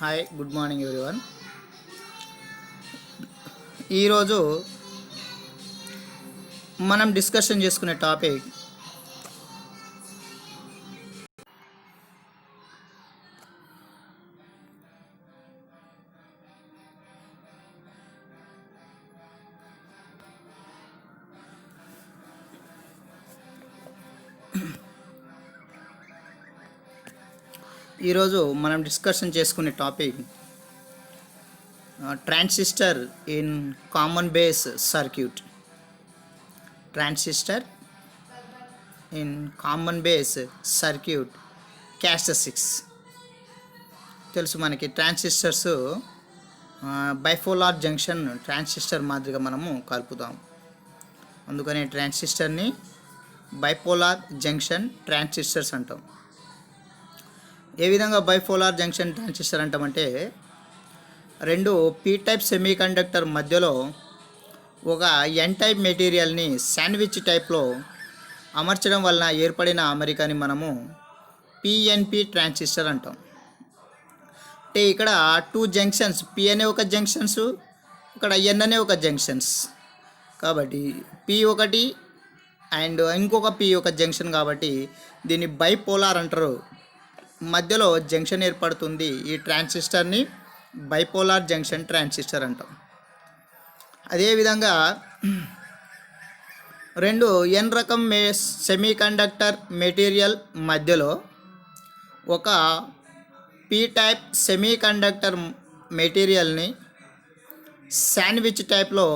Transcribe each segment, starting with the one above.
Hi good morning everyone. ఈరోజు మనం discussion చేసుకునే topic transistor in common base circuit. Transistor in common base circuit characteristics. తెలుసు మనకి transistors bipolar junction transistor మాదిరిగా మనము కలుపుతాం. అందుకని ట్రాన్సిస్టర్ని బైపోలార్ జంక్షన్ ట్రాన్సిస్టర్స్ అంటాం. ఏ విధంగా బైపోలార్ జంక్షన్ ట్రాన్సిస్టర్ అంటామంటే, రెండు పీ టైప్ సెమీకండక్టర్ మధ్యలో ఒక ఎన్ టైప్ మెటీరియల్ని శాండ్విచ్ టైప్లో అమర్చడం వలన ఏర్పడిన అమరికని మనము పిఎన్పి ట్రాన్సిస్టర్ అంటాం. అంటే ఇక్కడ టూ జంక్షన్స్, పి అనే ఒక జంక్షన్స్, ఇక్కడ ఎన్ అనే ఒక జంక్షన్స్. కాబట్టి పి ఒకటి అండ్ ఇంకొక పి ఒక జంక్షన్, కాబట్టి దీన్ని బైపోలార్ అంటారు. మధ్యలో జంక్షన్ ఏర్పడుతుంది. ఈ ట్రాన్సిస్టర్ని బైపోలార్ జంక్షన్ ట్రాన్సిస్టర్ అంటాం. అదేవిధంగా రెండు ఎన్ రకం సెమీకండక్టర్ మెటీరియల్ మధ్యలో ఒక పీ టైప్ సెమీకండక్టర్ మెటీరియల్ని శాండ్విచ్ టైప్లో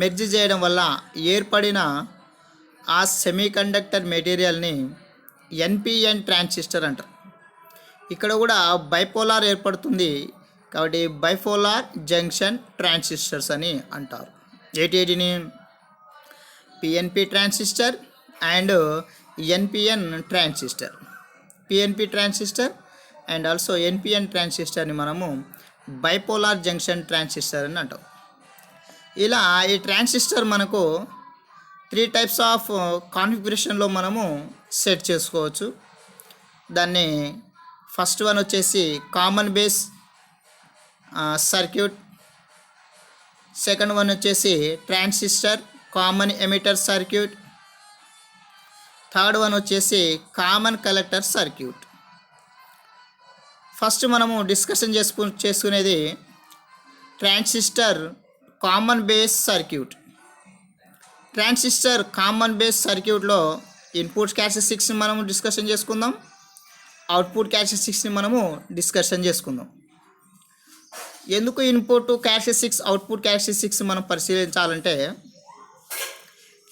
మెర్జ్ చేయడం వల్ల ఏర్పడిన ఆ సెమీకండక్టర్ మెటీరియల్ని ఎన్పిఎన్ ట్రాన్సిస్టర్ అంటారు. ఇక్కడ కూడా బైపోలార్ ఏర్పడుతుంది, కాబట్టి బైపోలార్ జంక్షన్ ట్రాన్సిస్టర్స్ అని అంటారు. ఏటిని PNP transistor and NPN transistor. PNP transistor and also NPN ట్రాన్సిస్టర్ని మనము బైపోలార్ జంక్షన్ ట్రాన్సిస్టర్ అని అంటాం. ఇలా ఈ ట్రాన్సిస్టర్ మనకు 3 టైప్స్ ఆఫ్ కాన్ఫిగరేషన్లో మనము సెట్ చేసుకోవచ్చు. దాన్ని ఫస్ట్ వన్ వచ్చేసి common base circuit, second one వచ్చేసి transistor common emitter circuit, third one వచ్చేసి కామన్ కలెక్టర్ సర్క్యూట్. ఫస్ట్ మనము డిస్కషన్ చేసుకునేది transistor common base circuit. Transistor common base సర్క్యూట్లో ఇన్పుట్ క్యారెక్టరిస్టిక్స్ని మనము డిస్కషన్ చేసుకుందాం, అవుట్పుట్ క్యారెక్టరిస్టిక్స్ని మనము డిస్కషన్ చేసుకుందాం. ఎందుకు ఇన్పుట్ క్యారెక్టరిస్టిక్స్, అవుట్పుట్ క్యారెక్టరిస్టిక్స్ మనం పరిశీలించాలంటే,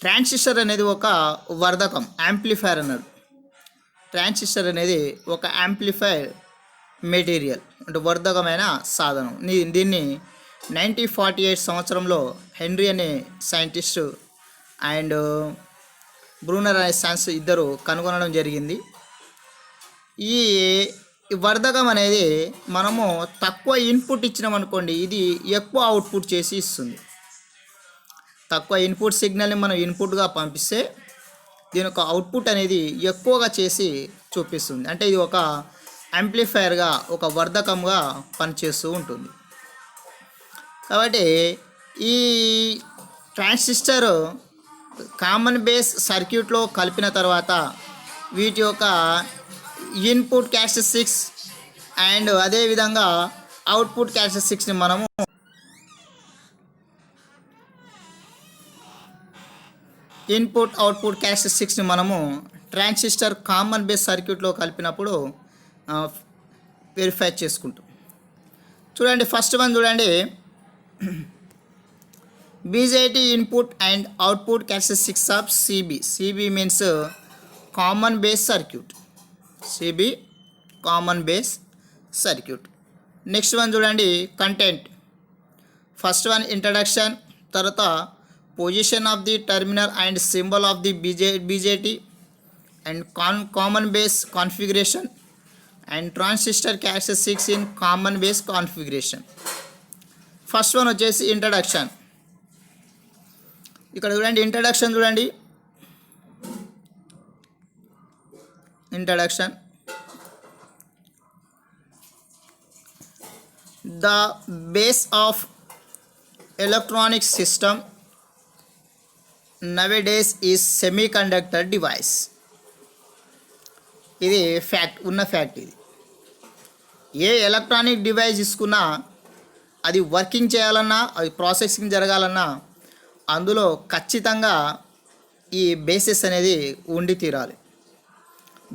ట్రాన్సిస్టర్ అనేది ఒక వర్ధకం, యాంప్లిఫైర్ అన్నారు. ట్రాన్సిస్టర్ అనేది ఒక యాంప్లిఫైర్ మెటీరియల్, అంటే వర్ధకమైన సాధనం. దీన్ని 1948 సంవత్సరంలో హెన్రీ అనే సైంటిస్టు అండ్ బ్రూనర్ అనే సైన్స్ ఇద్దరు కనుగొనడం జరిగింది. ఈ వర్ధకం అనేది మనము తక్కువ ఇన్పుట్ ఇచ్చినామనుకోండి, ఇది ఎక్కువ అవుట్పుట్ చేసి ఇస్తుంది. తక్కువ ఇన్పుట్ సిగ్నల్ని మనం ఇన్పుట్గా పంపిస్తే దీని యొక్క అవుట్పుట్ అనేది ఎక్కువగా చేసి చూపిస్తుంది. అంటే ఇది ఒక యాంప్లిఫైర్గా, ఒక వర్ధకంగా పనిచేస్తూ ఉంటుంది. కాబట్టి ఈ ట్రాన్సిస్టర్ కామన్ బేస్ సర్క్యూట్లో కలిపిన తర్వాత వీటి యొక్క ఇన్పుట్ క్యారెక్టరిస్టిక్స్ అండ్ అదేవిధంగా అవుట్పుట్ క్యారెక్టరిస్టిక్స్ని మనము అవుట్పుట్ క్యారెక్టరిస్టిక్స్ని మనము ట్రాన్సిస్టర్ కామన్ బేస్ సర్క్యూట్లో కలిపినప్పుడు వెరిఫై చేసుకుంటాం. చూడండి, ఫస్ట్ వన్ చూడండి, BJT input and output characteristics of CB. CB means common base circuit. CB common base circuit. Next one చూడండి, కంటెంట్. ఫస్ట్ వన్ ఇంట్రడక్షన్, తర్వాత position of the terminal and symbol of the BJT and common base configuration and transistor characteristics in common base configuration. First one వచ్చేసి introduction. ఇక్కడ చూడండి, introduction చూడండి, introduction the base of electronic system nowadays is semiconductor device. ఇది fact ఇది. ఏ electronic device తీసుకున్నా అది working చేయాలన్నా, అది ప్రాసెసింగ్ జరగాలన్నా అందులో ఖచ్చితంగా ఈ బేసెస్ అనేది ఉండి తీరాలి.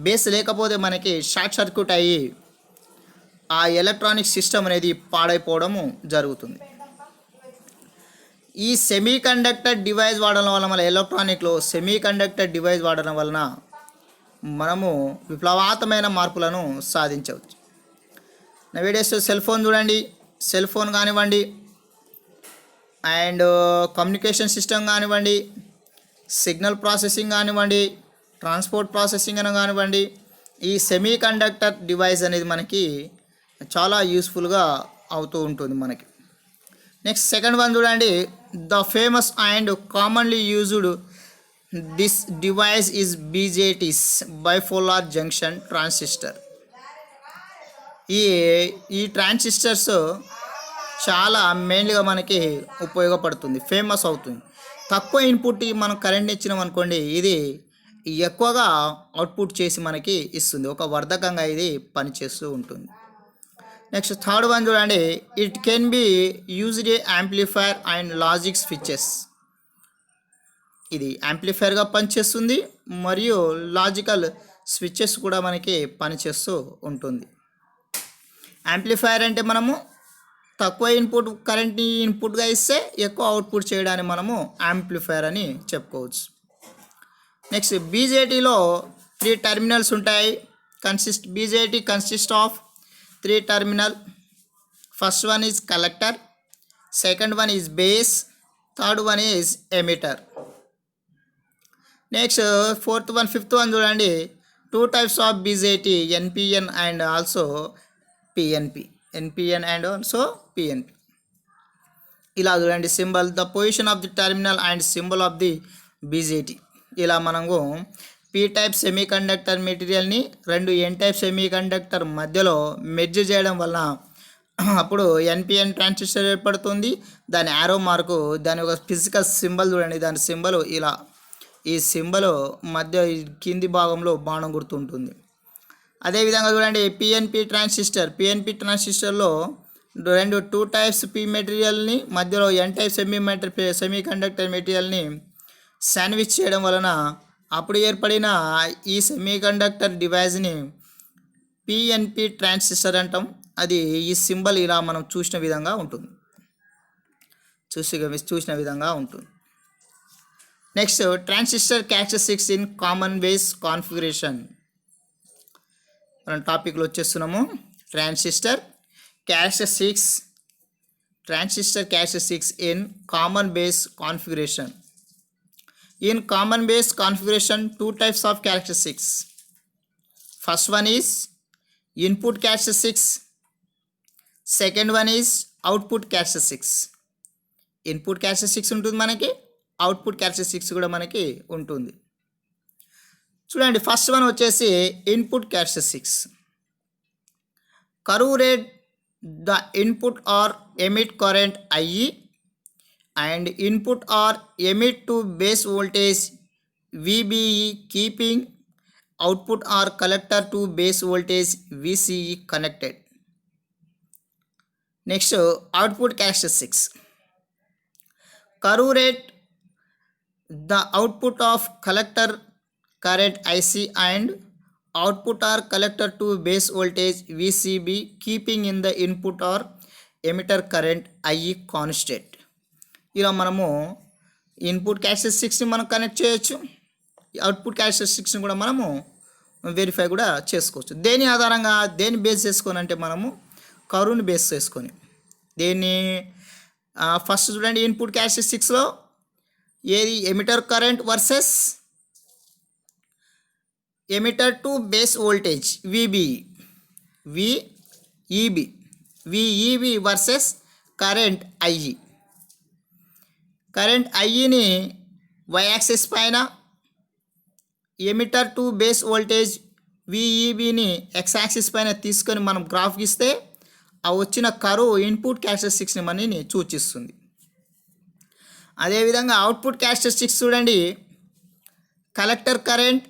బేస్ లేకపోతే మనకి షార్ట్ సర్క్యూట్ అయ్యి ఆ ఎలక్ట్రానిక్ సిస్టమ్ అనేది పాడైపోవడము జరుగుతుంది. ఈ సెమీ కండక్టర్ డివైస్ వాడడం వల్ల, మన ఎలక్ట్రానిక్లో సెమీ కండక్టర్ డివైస్ వాడడం వలన మనము విప్లవాత్మకమైన మార్పులను సాధించవచ్చు. నవేడేస్ సెల్ ఫోన్ చూడండి, సెల్ ఫోన్ కానివ్వండి, అండ్ కమ్యూనికేషన్ సిస్టమ్ కానివ్వండి, సిగ్నల్ ప్రాసెసింగ్ కానివ్వండి, ట్రాన్స్పోర్ట్ ప్రాసెసింగ్ అని కానివ్వండి, ఈ సెమీ కండక్టర్ డివైస్ అనేది మనకి చాలా యూస్ఫుల్గా అవుతూ ఉంటుంది మనకి. నెక్స్ట్ సెకండ్ వన్ చూడండి, the famous and commonly used this device is BJTs bipolar junction transistor. ఈ ట్రాన్సిస్టర్స్ చాలా మెయిన్గా మనకి ఉపయోగపడుతుంది, ఫేమస్ అవుతుంది. తక్కువ ఇన్పుట్ మనం కరెంట్ ఇచ్చినాం అనుకోండి, ఇది ఎక్కువగా అవుట్పుట్ చేసి మనకి ఇస్తుంది. ఒక వర్ధకంగా ఇది పనిచేస్తూ ఉంటుంది. నెక్స్ట్ థర్డ్ వన్ చూడండి, it can be used A amplifier and logic switches. ఇది యాంప్లిఫైర్గా పనిచేస్తుంది మరియు లాజికల్ స్విచెస్ కూడా మనకి పనిచేస్తూ ఉంటుంది. యాంప్లిఫైర్ అంటే మనము తక్కువ ఇన్పుట్ కరెంట్ని ఇన్పుట్గా ఇస్తే ఎక్కువ అవుట్పుట్ చేయడాన్ని మనము యాంప్లిఫైర్ అని చెప్పుకోవచ్చు. నెక్స్ట్ బీజేటీలో 3 టెర్మినల్స్ ఉంటాయి. BJT consist of 3 terminal. First one is collector, second one is base, third one is emitter. Next fifth one చూడండి, 2 types of BJT, NPN and also PNP. NPN and also PNP. ఇలా చూడండి symbol, the position of the terminal and symbol of the BJT. ఇలా మనము P type semiconductor మెటీరియల్ని 2 ఎన్ type semi conductor మధ్యలో merge చేయడం వలన అప్పుడు ఎన్పిఎన్ ట్రాన్సిస్టర్ ఏర్పడుతుంది. దాని యారో మార్కు, దాని ఒక ఫిజికల్ సింబల్ చూడండి, దాని సింబల్ ఇలా, ఈ సింబల్ మధ్య కింది భాగంలో బాణం గుర్తుంటుంది. అదేవిధంగా చూడండి పిఎన్పి ట్రాన్సిస్టర్లో 2 టైప్స్ పీ మెటీరియల్ని మధ్యలో ఎన్ టైప్ సెమీ కండక్టర్ మెటీరియల్ని శాండ్విచ్ చేయడం వలన అప్పుడు ఏర్పడిన ఈ సెమీ కండక్టర్ డివైస్ని పిఎన్పి ట్రాన్సిస్టర్ అంటాం. అది ఈ సింబల్ ఇలా మనం చూసిన విధంగా ఉంటుంది. Next transistor characteristics in common base configuration. మనం టాపిక్లో వచ్చేస్తున్నాము. Transistor characteristics in common base configuration. In common base configuration, 2 types of characteristics. First one is input characteristics. Second one is output characteristics. Input characteristics ఉంటుంది మనకి, output characteristics కూడా మనకి ఉంటుంది. చూడండి first one వచ్చేసి input characteristics. Curve rate the input or emit current IE and input or emit to base voltage VBE keeping output or collector to base voltage VCE connected. Next output characteristics. Curve rate the output of collector current IC and output or collector to base voltage VCB keeping in the input or emitter current IE constant. ఇలా మనము input క్యారెక్టరిస్టిక్స్ని మనం connect చేయొచ్చు, output క్యారెక్టరిస్టిక్స్ని కూడా మనము verify కూడా చేసుకోవచ్చు. దేని ఆధారంగా, దేని బేస్ చేసుకొని అంటే మనము కర్వ్ని బేస్ చేసుకొని. దేన్ని ఫస్ట్ చూడండి ఇన్పుట్ క్యారెక్టరిస్టిక్స్లో ఏది emitter current versus emitter to base voltage VEB versus current IE. Current ఐఈని వై యాక్సిస్ పైన, ఎమిటర్ టు బేస్ వోల్టేజ్ విఈబిని ఎక్స్ యాక్సిస్ పైన తీసుకొని మనం గ్రాఫ్ గీస్తే ఆ వచ్చిన కరువు ఇన్పుట్ క్యారెక్టరిస్టిక్స్ని మనని సూచిస్తుంది. అదేవిధంగా అవుట్పుట్ క్యారెక్టరిస్టిక్స్ చూడండి, collector current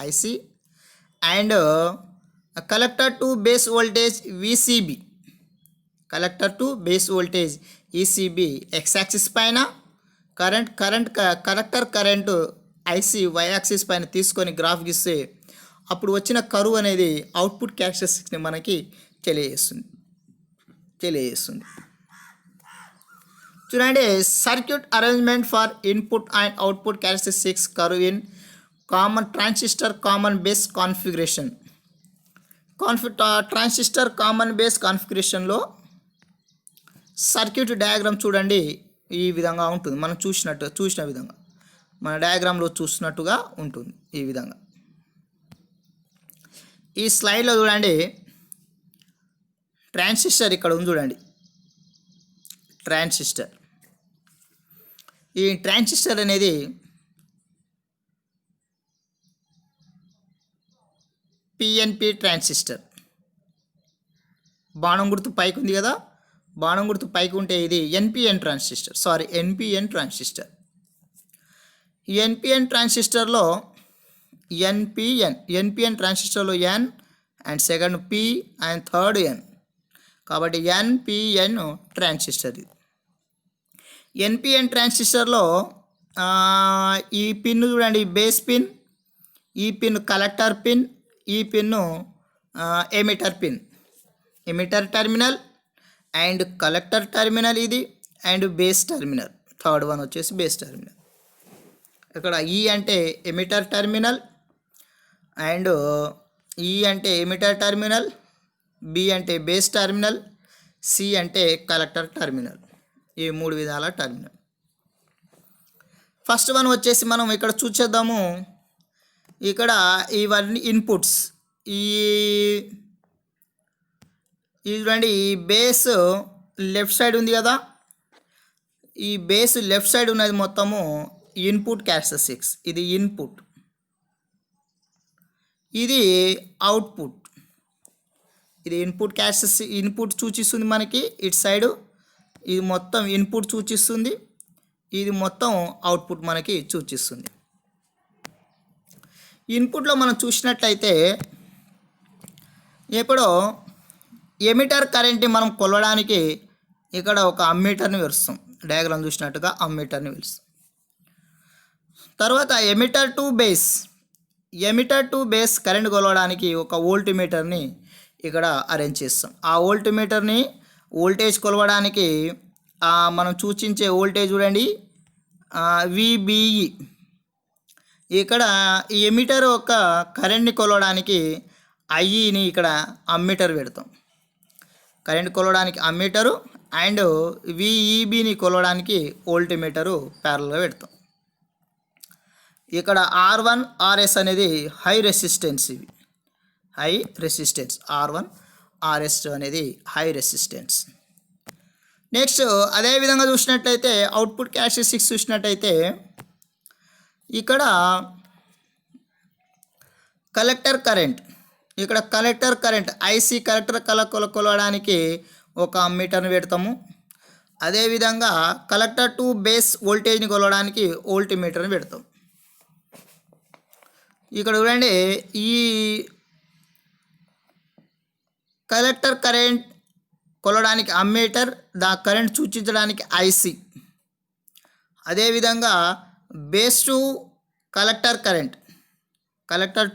IC and collector to base voltage VCB. Collector to base voltage ECB X axis పైన, collector current IC Y axis పైన తీసుకొని గ్రాఫ్ గీస్తే అప్పుడు వచ్చిన కరువు అనేది అవుట్పుట్ క్యారెక్టరిస్టిక్స్ని మనకి తెలియజేస్తుంది. చూడండి, circuit arrangement for input and output characteristics curve in common transistor common base configuration. Transistor common base కాన్ఫిగరేషన్లో సర్క్యూట్ డయాగ్రామ్ చూడండి ఈ విధంగా ఉంటుంది. మనం చూసిన విధంగా మన డయాగ్రామ్లో చూసినట్టుగా ఉంటుంది. ఈ విధంగా ఈ స్లైడ్లో చూడండి, ట్రాన్సిస్టర్ ఇక్కడ ఉంది చూడండి. ఈ ట్రాన్సిస్టర్ అనేది పిఎన్పి ట్రాన్సిస్టర్. బాణం గుర్తు పైకి ఉంది కదా, బాణం గుర్తు పైకి ఉంటే ఇది ఎన్పిఎన్ ట్రాన్సిస్టర్. ఈ ఎన్పిఎన్ ట్రాన్సిస్టర్లో N and second P and third N, కాబట్టి ఎన్పిఎన్ ట్రాన్సిస్టర్. ఇది ఎన్పిఎన్ ట్రాన్సిస్టర్లో ఈ పిన్ చూడండి, బేస్ పిన్, ఈ పిన్ కలెక్టర్ పిన్, ఈ పిన్ను emitter terminal and collector terminal ఇది, and base terminal, third one వచ్చేసి బేస్ టర్మినల్. ఇక్కడ ఈ అంటే ఎమిటర్ టర్మినల్, అండ్ ఈ అంటే ఎమిటర్ టర్మినల్, బి అంటే బేస్ టర్మినల్, సి అంటే కలెక్టర్ టర్మినల్. ఈ మూడు విధాల టర్మినల్. ఫస్ట్ వన్ వచ్చేసి మనం ఇక్కడ చూసేద్దాము. ఇక్కడ ఇవన్నీ ఇన్పుట్స్. ఈ చూడండి, ఈ బేస్ లెఫ్ట్ సైడ్ ఉంది కదా, ఈ బేస్ లెఫ్ట్ సైడ్ ఉన్నది మొత్తము ఇన్పుట్ క్యారెక్టరిస్టిక్స్. ఇది ఇన్పుట్, ఇది అవుట్పుట్. ఇది ఇన్పుట్ క్యారెక్టరిస్టిక్స్, ఇన్పుట్ సూచిస్తుంది మనకి ఇటు సైడు. ఇది మొత్తం ఇన్పుట్ సూచిస్తుంది, ఇది మొత్తం అవుట్పుట్ మనకి సూచిస్తుంది. ఇన్పుట్లో మనం చూసినట్లయితే ఇప్పుడు ఎమిటర్ కరెంట్ని మనం కొలవడానికి ఇక్కడ ఒక అమ్మీటర్ని విరుస్తాం. డయాగ్రామ్ చూసినట్టుగా అమ్మీటర్ని విరుస్తాం. తర్వాత ఎమిటర్ టు బేస్ కరెంట్ కొలవడానికి ఒక వోల్టీమీటర్ని ఇక్కడ అరేంజ్ చేస్తాం. ఆ వోల్టీమీటర్ని వోల్టేజ్ కొలవడానికి మనం సూచించే వోల్టేజ్ చూడండి, విబిఈ. ఇక్కడ ఈ ఎమిటర్ ఒక కరెంట్ని కొలవడానికి ఐఈని ఇక్కడ అమ్మీటర్ పెడతాం. కరెంట్ కొలవడానికి అమ్మీటరు అండ్ విఈబిని కొలవడానికి వోల్టీమీటరు ప్యారల్గా పెడతాం. ఇక్కడ R1 RS అనేది హై రెసిస్టెన్స్. R1 RS అనేది హై రెసిస్టెన్స్. నెక్స్ట్ అదేవిధంగా చూసినట్లయితే అవుట్పుట్ క్యారెక్టరిస్టిక్స్ చూసినట్టయితే ఇక్కడ కలెక్టర్ కరెంట్ ఐసి కలెక్టర్ కొలవడానికి ఒక అమ్మీటర్ని పెడతాము. అదేవిధంగా కలెక్టర్ టు బేస్ వోల్టేజ్ని కొలవడానికి వోల్టీమీటర్ని పెడతాం. ఇక్కడ చూడండి, ఈ కలెక్టర్ కరెంట్ కొలవడానికి అమ్మీటర్, కరెంట్ సూచించడానికి ఐసి. అదేవిధంగా base to collector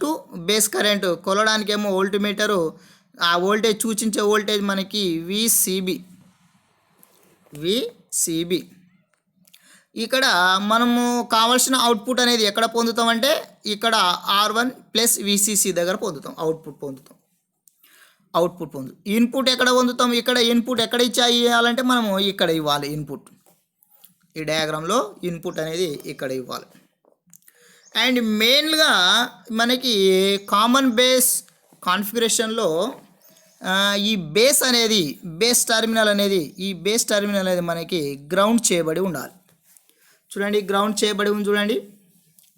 to base current కొలవడానికి ఏమో వోల్టీమీటరు, ఆ వోల్టేజ్ సూచించే వోల్టేజ్ మనకి విసిబి. ఇక్కడ మనము కావాల్సిన అవుట్పుట్ అనేది ఎక్కడ పొందుతామంటే ఇక్కడ R1 ప్లస్ విసిసి దగ్గర పొందుతాం. అవుట్పుట్ పొందుతాం. ఇన్పుట్ ఎక్కడ పొందుతాం? ఇక్కడ ఇన్పుట్ ఎక్కడ ఇవ్వాలంటే మనము ఇక్కడ ఇవ్వాలి ఇన్పుట్. ఈ డయాగ్రామ్లో ఇన్పుట్ అనేది ఇక్కడ ఇవ్వాలి. అండ్ మెయిన్గా మనకి కామన్ బేస్ కాన్ఫిగరేషన్లో ఈ బేస్ టర్మినల్ అనేది మనకి గ్రౌండ్ చేయబడి ఉండాలి. చూడండి, గ్రౌండ్ చేయబడి ఉంది చూడండి.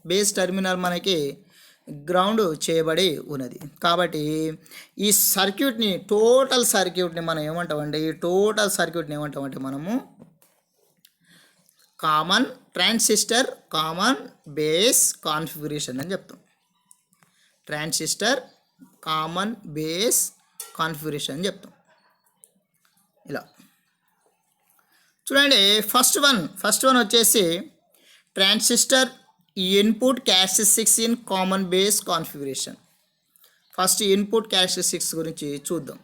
బేస్ టర్మినల్ మనకి గ్రౌండ్ చేయబడి ఉన్నది. కాబట్టి ఈ సర్క్యూట్ని టోటల్ సర్క్యూట్ని మనం ఏమంటామంటే ఈ టోటల్ సర్క్యూట్ని ఏమంటామంటే మనము common transistor common base configuration అని చెప్తాం. ట్రాన్సిస్టర్ కామన్ బేస్ కాన్ఫిగరేషన్ అని చెప్తాం. ఇలా చూడండి, ఫస్ట్ వన్ వచ్చేసి transistor input characteristics in common base configuration. First input characteristics గురించి చూద్దాం.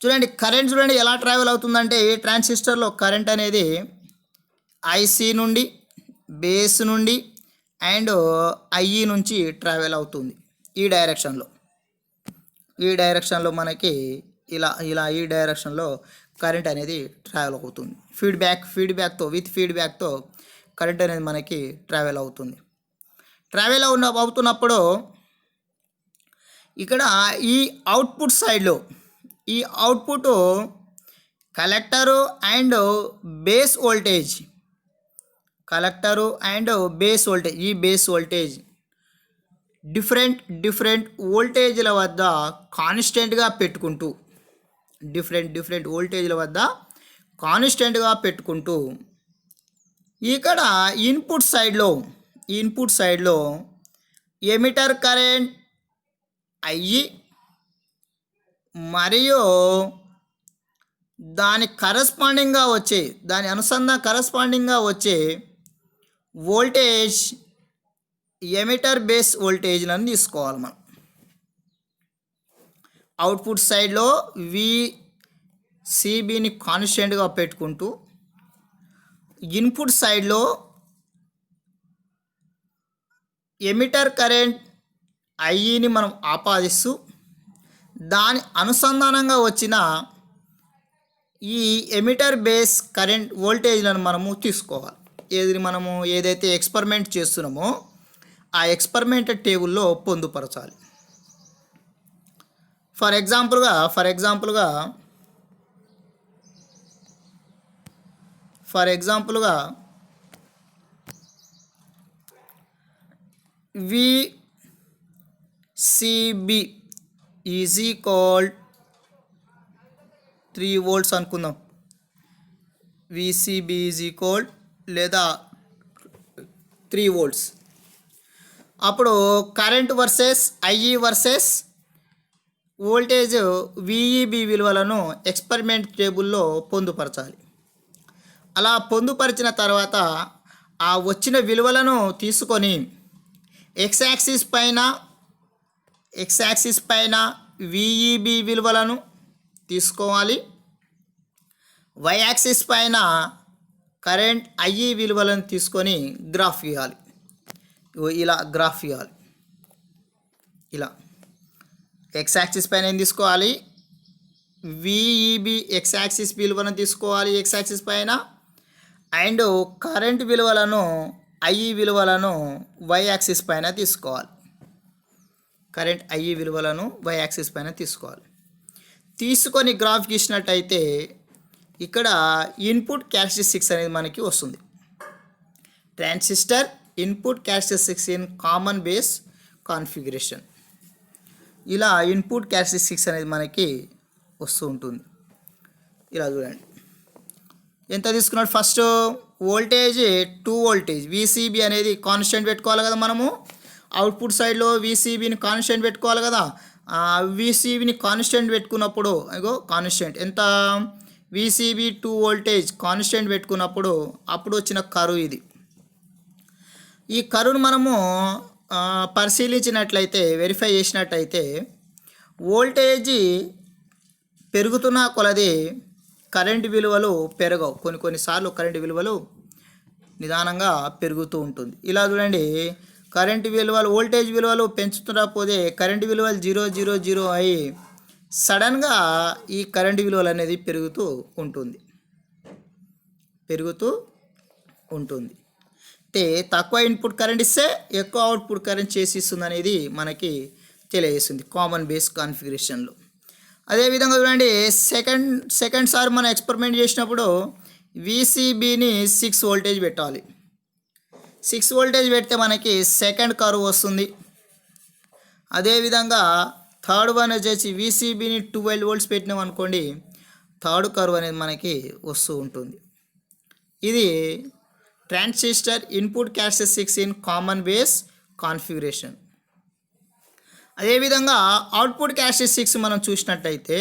చూడండి, కరెంట్ చూడండి ఎలా ట్రావెల్ అవుతుందంటే ఈ ట్రాన్సిస్టర్లో కరెంట్ అనేది ఐసి నుండి బేస్ నుండి అండ్ ఐఈ నుంచి ట్రావెల్ అవుతుంది. ఈ డైరెక్షన్లో మనకి ఇలా ఈ డైరెక్షన్లో కరెంట్ అనేది ట్రావెల్ అవుతుంది. ఫీడ్బ్యాక్తో కరెంట్ అనేది మనకి ట్రావెల్ అవుతుంది. అవుతున్నప్పుడు ఇక్కడ ఈ అవుట్పుట్ సైడ్లో ఈ output collector and base voltage ఈ బేస్ వోల్టేజ్ డిఫరెంట్ వోల్టేజ్ల వద్ద కాన్స్టెంట్గా పెట్టుకుంటూ ఇక్కడ ఇన్పుట్ సైడ్లో ఎమిటర్ కరెంట్ ఐఈ మరియు దాని అనుసంధాన వచ్చే వోల్టేజ్ ఎమిటర్ బేస్ వోల్టేజ్లను తీసుకోవాలి మనం. అవుట్పుట్ సైడ్లో విసిబిని కాన్స్టెంట్గా పెట్టుకుంటూ ఇన్పుట్ సైడ్లో ఎమిటర్ కరెంట్ ఐఈని మనం ఆపాదిస్తూ దాని అనుసంధానంగా వచ్చిన ఈ ఎమిటర్ బేస్ కరెంట్ వోల్టేజ్లను మనము తీసుకోవాలి. ఏదైతే ఎక్స్పెరిమెంట్ చేస్తున్నామో ఆ ఎక్స్పెరిమెంట్ టేబుల్లో పొందుపరచాలి. ఫర్ ఎగ్జాంపుల్గా విసిబి ఈజ్ ఈక్వల్ 3 volts అనుకుందాం. విసిబి ఈజ్ ఈక్వల్ లేదా 3 volts. అప్పుడు current versus IE versus voltage VEB విలువలను ఎక్స్పెరిమెంట్ టేబుల్లో పొందుపరచాలి. అలా పొందుపరిచిన తర్వాత ఆ వచ్చిన విలువలను తీసుకొని ఎక్స్ యాక్సిస్ పైన విఈబి విలువలను తీసుకోవాలి. వై యాక్సిస్ పైన కరెంట్ ఐఈ విలువలను తీసుకొని గ్రాఫ్ గీయాలి. ఇలా ఎక్స్ యాక్సిస్ పైన ఏం తీసుకోవాలి, విఈబి ఎక్స్ యాక్సిస్ విలువలను తీసుకోవాలి ఎక్స్ యాక్సిస్ పైన, అండ్ కరెంట్ విలువలను ఐఈ విలువలను వై యాక్సిస్ పైన తీసుకోవాలి. తీసుకొని గ్రాఫ్ గీసినట్టయితే ఇక్కడ ఇన్పుట్ క్యారెక్టరిస్టిక్స్ అనేది మనకి వస్తుంది. Transistor input characteristics in common base configuration. ఇలా ఇన్పుట్ క్యారెక్టరిస్టిక్స్ అనేది మనకి వస్తూ ఉంటుంది. ఇలా చూడండి ఎంత తీసుకున్నాడు. ఫస్ట్ వోల్టేజ్ 2 వోల్టేజ్ విసిబి అనేది కాన్స్టెంట్ పెట్టుకోవాలి కదా మనము. అవుట్పుట్ సైడ్లో విసిబిని కాన్స్టెంట్ పెట్టుకోవాలి కదా. విసిబిని కాన్స్టెంట్ పెట్టుకున్నప్పుడు కాన్స్టెంట్ ఎంత, విసిబి 2 వోల్టేజ్ కాన్స్టెంట్ పెట్టుకున్నప్పుడు అప్పుడు వచ్చిన కరువు ఇది. ఈ కరువును మనము పరిశీలించినట్లయితే వెరిఫై చేసినట్టయితే వోల్టేజీ పెరుగుతున్న కొలది కరెంట్ విలువలు పెరగవు. కొన్నిసార్లు కరెంట్ విలువలు నిదానంగా పెరుగుతూ ఉంటుంది. ఇలా చూడండి, కరెంట్ విలువలు వోల్టేజ్ విలువలు పెంచుతున్న పోతే కరెంట్ విలువలు 0 అయ్యి సడన్గా ఈ కరెంట్ విలువలు అనేది పెరుగుతూ ఉంటుంది. అంటే తక్కువ ఇన్పుట్ కరెంట్ ఇస్తే ఎక్కువ అవుట్పుట్ కరెంట్ చేసి ఇస్తుంది అనేది మనకి తెలియజేస్తుంది కామన్ బేస్ కాన్ఫిగరేషన్లో. అదేవిధంగా చూడండి, సెకండ్ సారి మనం ఎక్స్పెరిమెంట్ చేసినప్పుడు విసిబిని 6 వోల్టేజ్ పెట్టాలి. 6 వోల్టేజ్ పెడితే మనకి సెకండ్ కర్వ్ వస్తుంది. అదేవిధంగా థర్డ్ వన్ వచ్చేసి వీసీబీని 12 వోల్ట్స్ పెట్టినాం అనుకోండి, థర్డ్ కర్వ్ అనేది మనకి వస్తూ ఉంటుంది. ఇది transistor input characteristics in common base configuration. అదేవిధంగా అవుట్పుట్ క్యారెక్టరిస్టిక్స్ మనం చూసినట్టయితే,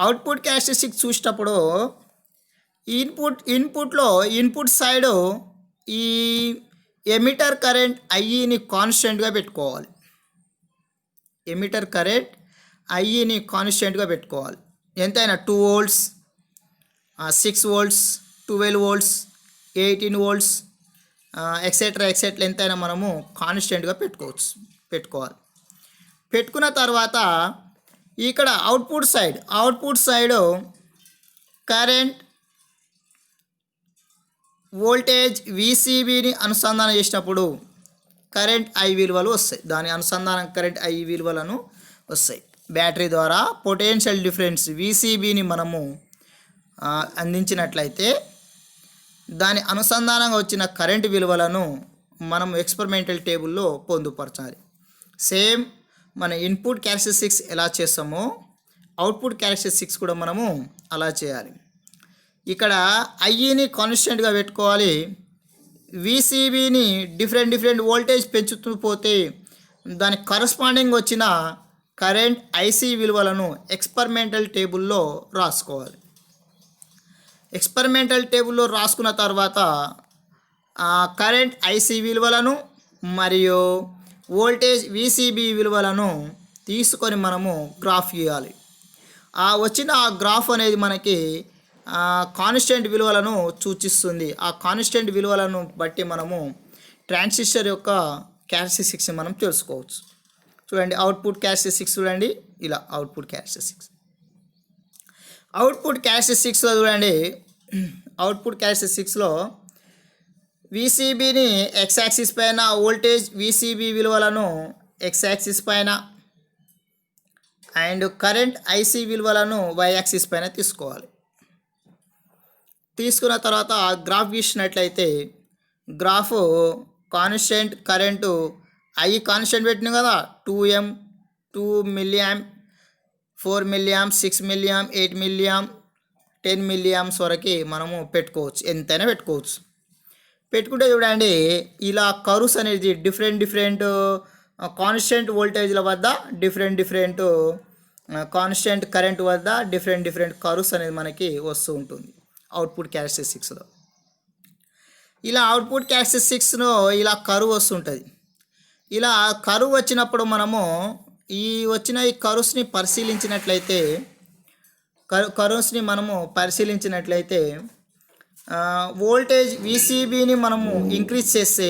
అవుట్పుట్ క్యారెక్టరిస్టిక్స్ చూసేటప్పుడు ఇన్పుట్లో ఇన్పుట్ సైడ్ ఈ ఎమిటర్ కరెంట్ ఐఈని కాన్స్టెంట్గా పెట్టుకోవాలి. ఎమిటర్ కరెంట్ ఐఈని కాన్స్టెంట్గా పెట్టుకోవాలి. ఎంతైనా 2 volts, 6 volts, 12 volts, 18 volts, etcetera ఎంతైనా మనము కాన్స్టెంట్గా పెట్టుకోవాలి. పెట్టుకున్న తర్వాత ఇక్కడ అవుట్పుట్ సైడ్ కరెంట్ వోల్టేజ్ వీసీబీని అనుసంధానం చేసినప్పుడు కరెంట్ ఐ విలువలు వస్తాయి. దాని అనుసంధానం కరెంట్ ఐ విలువలను వస్తాయి. బ్యాటరీ ద్వారా పొటెన్షియల్ డిఫరెన్స్ వీసీబీని మనము అందించినట్లయితే దాని అనుసంధానంగా వచ్చిన కరెంట్ విలువలను మనం ఎక్స్పెరిమెంటల్ టేబుల్లో పొందుపరచాలి. సేమ్ మన ఇన్పుట్ క్యారెక్టరిస్టిక్స్ ఎలా చేస్తామో అవుట్పుట్ క్యారెక్టరిస్టిక్స్ కూడా మనము అలా చేయాలి. ఇక్కడ ఐఈని కాన్స్టెంట్గా పెట్టుకోవాలి. వీసీబీని డిఫరెంట్ వోల్టేజ్ పెంచుతూ పోతే దానికి కరస్పాండింగ్ వచ్చిన కరెంట్ ఐసీ విలువలను ఎక్స్పెరిమెంటల్ టేబుల్లో రాసుకోవాలి. ఎక్స్పెరిమెంటల్ టేబుల్లో రాసుకున్న తర్వాత కరెంట్ ఐసీ విలువలను మరియు వోల్టేజ్ వీసీబీ విలువలను తీసుకొని మనము గ్రాఫ్ గీయాలి. వచ్చిన ఆ గ్రాఫ్ అనేది మనకి కాన్స్టెంట్ విలువలను సూచిస్తుంది. ఆ కాన్స్టెంట్ విలువలను బట్టి మనము ట్రాన్సిస్టర్ యొక్క క్యారెక్టరిస్టిక్స్ మనం తెలుసుకోవచ్చు. చూడండి, అవుట్పుట్ క్యారెక్టరిస్టిక్స్ చూడండి, ఇలా అవుట్పుట్ క్యారెక్టరిస్టిక్స్లో చూడండి, అవుట్పుట్ క్యారెక్టరిస్టిక్స్లో వీసీబీని ఎక్స్ యాక్సిస్ పైన, వోల్టేజ్ వీసీబీ విలువలను ఎక్స్ యాక్సిస్ పైన అండ్ కరెంట్ ఐసీ విలువలను వై యాక్సిస్ పైన తీసుకోవాలి. తీసుకున్న తర్వాత గ్రాఫ్ గీసినట్లయితే graph constant current I constant పెట్టిన కదా, 2 mA, 4 mA, 6 mA, 8 mA, 10 mA వరకు మనము పెట్టుకోవచ్చు. ఎంతైనా పెట్టుకోవచ్చు. పెట్టుకుంటే చూడండి, ఇలా కర్వ్స్ అనేది డిఫరెంట్ కాన్స్టెంట్ వోల్టేజ్ల వద్ద డిఫరెంట్ కాన్స్టెంట్ కరెంట్ వద్ద డిఫరెంట్ కర్వ్స్ అనేది మనకి వస్తూ ఉంటుంది అవుట్పుట్ క్యారెక్టరిస్టిక్స్లో. ఇలా అవుట్పుట్ క్యారెక్టరిస్టిక్స్లో ఇలా కర్వ్ వస్తుంటుంది. ఇలా కర్వ్ వచ్చినప్పుడు మనము ఈ కర్వ్స్ని పరిశీలించినట్లయితే వోల్టేజ్ వీసీబీని మనము ఇంక్రీజ్ చేస్తే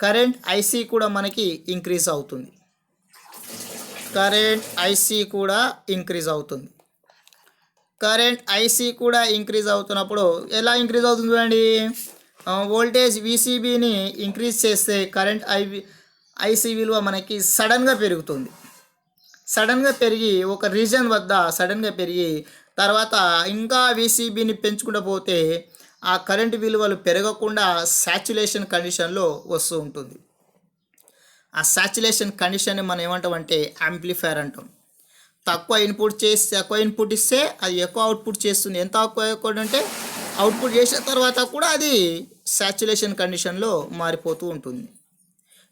కరెంట్ ఐసీ కూడా మనకి ఇంక్రీజ్ అవుతుంది. కరెంట్ ఐసీ కూడా ఇంక్రీజ్ అవుతున్నప్పుడు ఎలా ఇంక్రీజ్ అవుతుంది చూడండి, వోల్టేజ్ వీసీబీని ఇంక్రీజ్ చేస్తే కరెంట్ ఐసీ విలువ మనకి సడన్గా పెరిగి ఒక రీజన్ వద్ద సడన్గా పెరిగి తర్వాత ఇంకా వీసీబీని పెంచుకుంటూ పోతే ఆ కరెంట్ విలువలు పెరగకుండా సాచురేషన్ కండిషన్లో వస్తూ ఉంటుంది. ఆ సాచురేషన్ కండిషన్ని మనం ఏమంటామంటే యాంప్లిఫైయర్ అంటాం. తక్కువ ఇన్పుట్ ఇస్తే అది ఎక్కువ అవుట్పుట్ చేస్తుంది. ఎంత ఎక్కువ అంటే అవుట్పుట్ చేసిన తర్వాత కూడా అది సాచురేషన్ కండిషన్లో మారిపోతూ ఉంటుంది.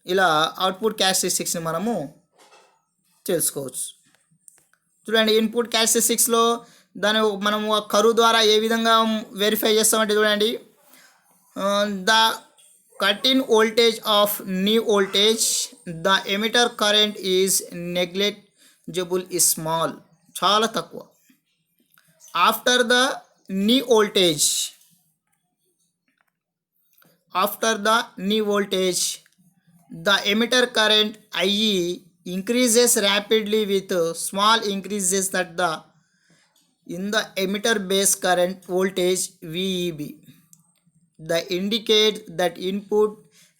ఇలా అవుట్పుట్ క్యారెక్టరిస్టిక్స్ని మనము తెలుసుకోవచ్చు. చూడండి, ఇన్పుట్ క్యారెక్టరిస్టిక్స్లో మనము కర్వ్ ద్వారా ఏ విధంగా వెరిఫై చేస్తామంటే చూడండి, the cut in voltage of knee voltage, the emitter current is negligible is small, చాలా తక్కువ. After the knee voltage the emitter current IE increases rapidly with small increases in the emitter base current voltage VEB. The indicate that input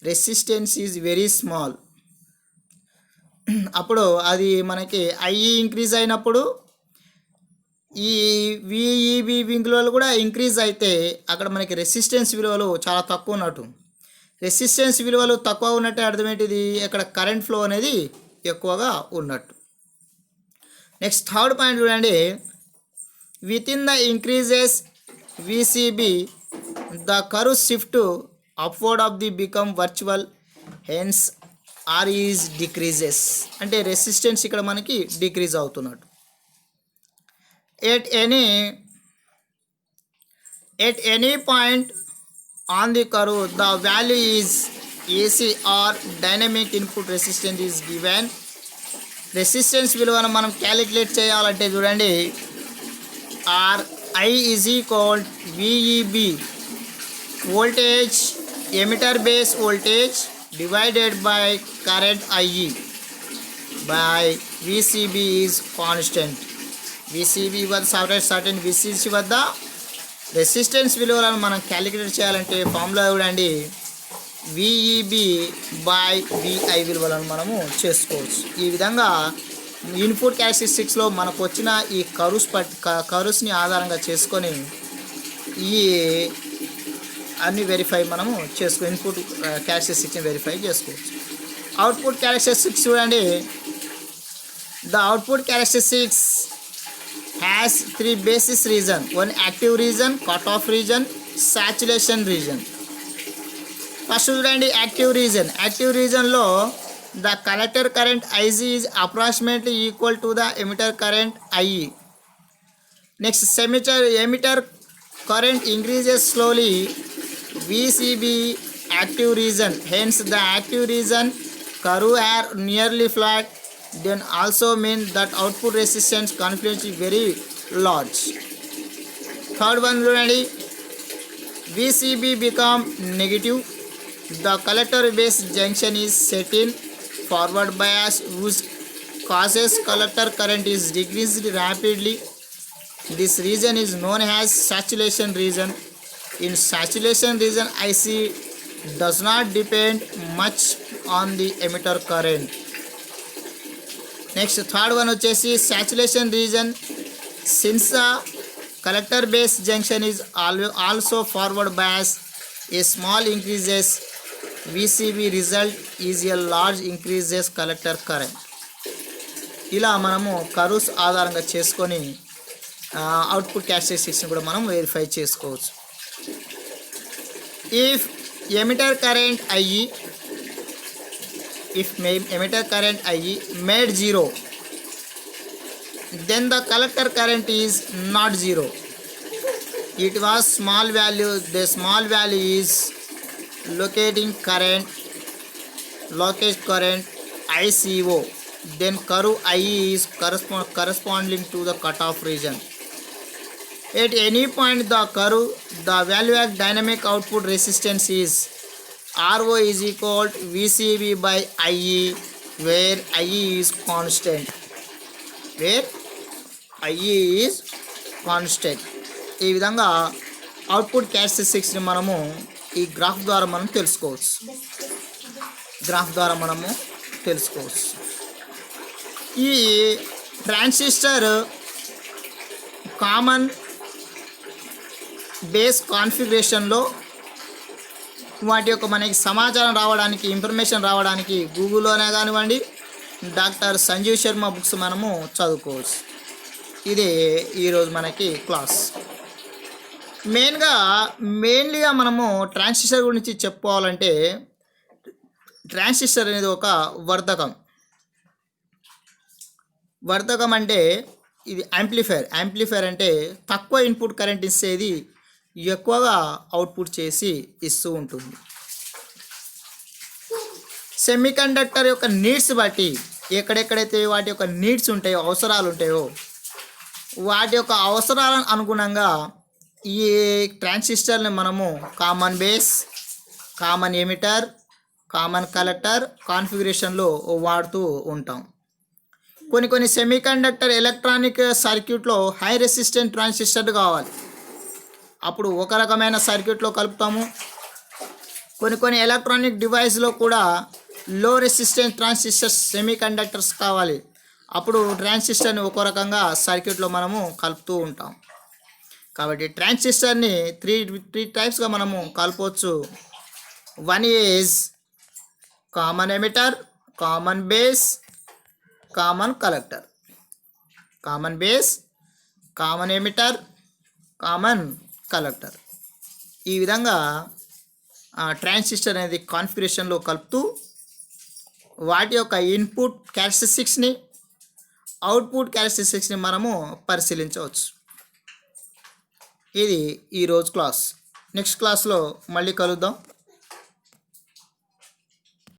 resistance is very small. అప్పుడు అది మనకి IE increase అయినప్పుడు ఈ విఈబి విలువలు కూడా increase అయితే అక్కడ మనకి రెసిస్టెన్స్ విలువలు చాలా తక్కువ ఉన్నట్టు. రెసిస్టెన్స్ విలువలు తక్కువ ఉన్నట్టే అర్థం ఏంటిది, అక్కడ కరెంట్ ఫ్లో అనేది ఎక్కువగా ఉన్నట్టు. నెక్స్ట్ థర్డ్ పాయింట్ చూడండి, with in the increases VCB the curve shift upward of the become virtual, hence R is decreases. అంటే రెసిస్టెన్స్ ఇక్కడ మనకి డిక్రీజ్ అవుతున్నట్టు. At any point on the curve the value is AC or dynamic input resistance is given. Resistance విలువను మనం calculate చేయాలంటే చూడండి, R I is equal VEB voltage emitter base voltage divided by current IE by VCB is constant. VCB వద్ద certain VCC వద్ద resistance విలువలను మనం calculate చేయాలంటే formula చూడండి, విఈబి బై విఐ విలువలను మనము చేసుకోవచ్చు. ఈ విధంగా ఇన్పుట్ క్యారెక్టరిస్టిక్స్లో మనకు వచ్చిన ఈ కర్వ్స్ని ఆధారంగా చేసుకొని ఈ అన్ని వెరిఫై మనము చేసుకో ఇన్పుట్ క్యారెక్టరిస్టిక్స్ని వెరిఫై చేసుకోవచ్చు. అవుట్పుట్ క్యారెక్టరిస్టిక్స్ చూడండి, the output characteristics has 3 basis region, one active region, cutoff region, saturation region. First చూడండి యాక్టివ్ రీజన్లో the collector current IC is approximately equal to the emitter current IE. Next emitter current increases slowly VCB active region, hence the active region curve are nearly flat, then also mean that output resistance confluence is very large. Third one చూడండి, VCB become negative, the collector base junction is set in forward bias which causes collector current is decreased rapidly. This region is known as saturation region. In saturation region IC does not depend much on the emitter current. Next third one వచ్చేసి saturation region, since the collector base junction is also forward bias, a small increases VCB result is a large increases collector current. ఇలా మనము curves ఆధారంగా చేసుకొని output క్యారెక్టరిస్టిక్స్ని కూడా మనం verify చేసుకోవచ్చు. If emitter current IE if emitter current IE made 0, then the collector current is not 0. It was small value, the small value is locate current ICO, then curve IE is corresponding to the cutoff region. At any point the curve, the value of dynamic output resistance is RO is equal to VCB by IE, where IE is constant. ఈ విధంగా output క్యారెక్టరిస్టిక్స్ని మనము ఈ graph ద్వారా మనం తెలుసుకోవచ్చు. ఈ transistor common base కాన్ఫిగరేషన్లో వాటి యొక్క మనకి సమాచారం రావడానికి, ఇన్ఫర్మేషన్ రావడానికి గూగుల్లోనే కానివ్వండి, డాక్టర్ సంజీవ్ శర్మ బుక్స్ మనము చదువుకోవచ్చు. ఇది ఈరోజు మనకి క్లాస్. మెయిన్లీగా మనము ట్రాన్సిస్టర్ గురించి చెప్పుకోవాలంటే, ట్రాన్సిస్టర్ అనేది ఒక వర్ధకం అంటే ఇది యాంప్లిఫైర్ అంటే తక్కువ ఇన్పుట్ కరెంట్ ఇచ్చేది ఎక్కువగా అవుట్పుట్ చేసి ఇస్తూ ఉంటుంది. సెమీకండక్టర్ యొక్క నీడ్స్ బట్టి ఎక్కడెక్కడైతే వాటి యొక్క నీడ్స్ ఉంటాయో, అవసరాలు ఉంటాయో, వాటి యొక్క అవసరాలను అనుగుణంగా ఈ ట్రాన్సిస్టర్ని మనము common base, common emitter, common collector కాన్ఫిగరేషన్లో వాడుతూ ఉంటాం. కొన్ని సెమీకండక్టర్ ఎలక్ట్రానిక్ సర్క్యూట్లో హై రెసిస్టెంట్ ట్రాన్సిస్టర్ కావాలి, అప్పుడు ఒక రకమైన సర్క్యూట్లో కలుపుతాము. కొన్ని ఎలక్ట్రానిక్ డివైస్లో కూడా లో రెసిస్టెన్స్ ట్రాన్సిస్టర్స్ సెమీకండక్టర్స్ కావాలి, అప్పుడు ట్రాన్సిస్టర్ని ఒక రకంగా సర్క్యూట్లో మనము కలుపుతూ ఉంటాం. కాబట్టి ట్రాన్సిస్టర్ని త్రీ టైప్స్గా మనము కలపవచ్చు. One is common emitter, common base, common collector, common base, common emitter, common collector. ఈ విధంగా ట్రాన్సిస్టర్ అనేది కాన్ఫిగరేషన్లో కలుపుతూ వాటి యొక్క ఇన్పుట్ క్యారెక్టరిస్టిక్స్ని, అవుట్పుట్ క్యారెక్టరిస్టిక్స్ని మనము పరిశీలించవచ్చు. ఇది ఈరోజు క్లాస్. నెక్స్ట్ క్లాస్లో మళ్ళీ కలుద్దాం.